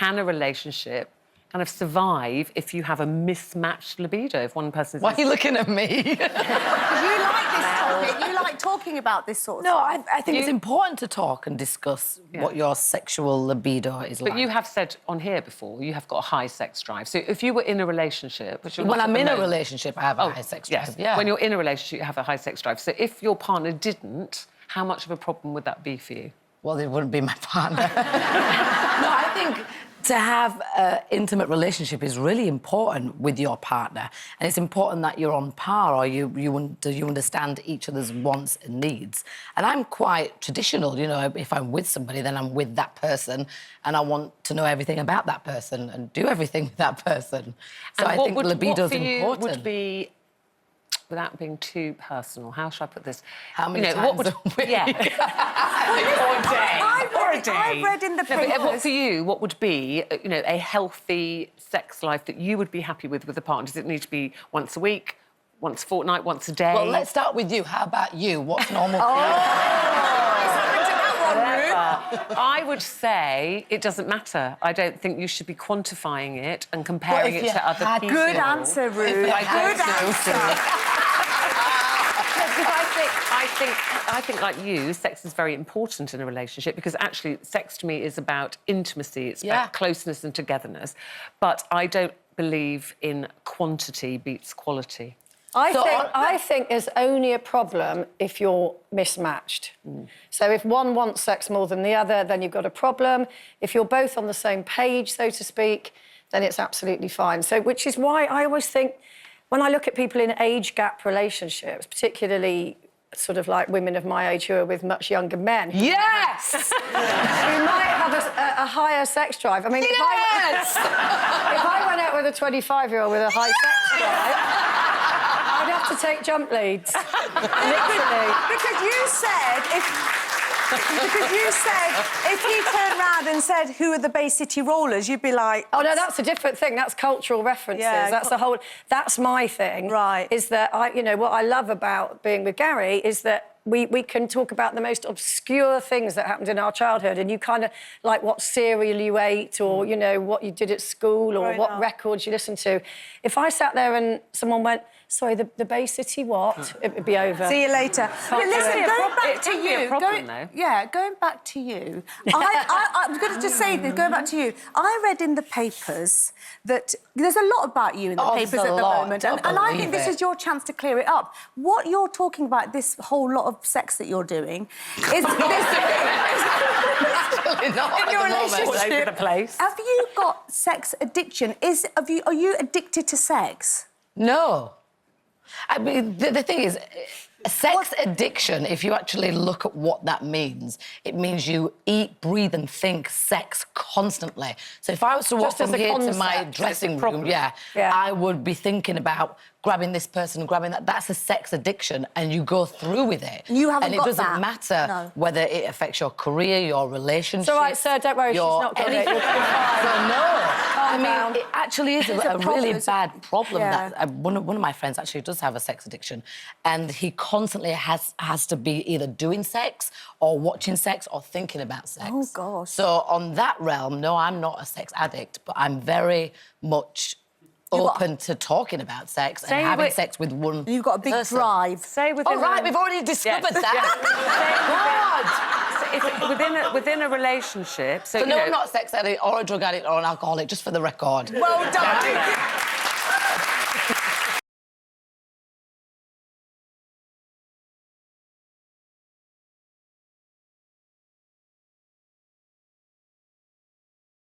can a relationship kind of survive if you have a mismatched libido? If one person's... Why are you looking at me? You like this topic. You like talking about this sort of stuff. I think it's important to talk and discuss what your sexual libido is like. But you have said on here before, you have got a high sex drive. So if you were in a relationship... Which when I'm in a relationship, I have a high sex drive. Yes. Yeah. When you're in a relationship, you have a high sex drive. So if your partner didn't, how much of a problem would that be for you? Well, they wouldn't be my partner. No, I think to have an intimate relationship is really important with your partner, and it's important that you're on par, or you understand each other's wants and needs. And I'm quite traditional, you know. If I'm with somebody, then I'm with that person, and I want to know everything about that person and do everything with that person. So I think libido's important. What would be, without being too personal, how should I put this? How many times a week? Yeah. I've read in the papers... What for you, what would be, you know, a healthy sex life that you would be happy with a partner? Does it need to be once a week, once a fortnight, once a day? Well, let's start with you. How about you? What's normal for you? I would say it doesn't matter. I don't think you should be quantifying it and comparing it to other people. Good answer, Ruth. Good answer. I think, like you, sex is very important in a relationship because actually sex to me is about intimacy, it's about closeness and togetherness. But I don't believe in quantity beats quality. I think there's only a problem if you're mismatched. So if one wants sex more than the other, then you've got a problem. If you're both on the same page, so to speak, then it's absolutely fine. So, which is why I always think, when I look at people in age gap relationships, particularly sort of like women of my age who are with much younger men. Yes! Who might have a higher sex drive. I mean, if I went out with a 25-year-old with a high sex drive, I'd have to take jump leads. Literally. Because you said if he turned round and said, who are the Bay City Rollers, you'd be like... Oh, no, that's a different thing. That's cultural references. Yeah, That's my thing. Right. Is that, you know, what I love about being with Gary is that we can talk about the most obscure things that happened in our childhood, and you kind of, like, what cereal you ate, or, you know, what you did at school, or what records you listened to. If I sat there and someone went, sorry, the Bay City what? It would be over. See you later. But listen, going back to you... going back to you, I was going to just say this, going back to you, I read in the papers that there's a lot about you in the papers at the moment, and I think this is your chance to clear it up. What you're talking about, this whole lot of sex that you're doing, is this... in your relationship, have you got sex addiction? Are you addicted to sex? No. I mean, the thing is, sex addiction, if you actually look at what that means, it means you eat, breathe and think sex constantly. So if I was to walk from here to my dressing room, I would be thinking about grabbing this person, grabbing that. That's a sex addiction, and you go through with it. You haven't got that. And it doesn't matter whether it affects your career, your relationship... It's all right, sir, don't worry, she's not got it. I mean, it actually is a really bad problem. That one of my friends actually does have a sex addiction, and he constantly has to be either doing sex or watching sex or thinking about sex. Oh, gosh. So on that realm, no, I'm not a sex addict, but I'm very much open to talking about sex and having sex with one person. You've got a big drive. All right, we've already discovered that. Within a relationship... So no, I'm not a sex addict or a drug addict or an alcoholic, just for the record. Well done.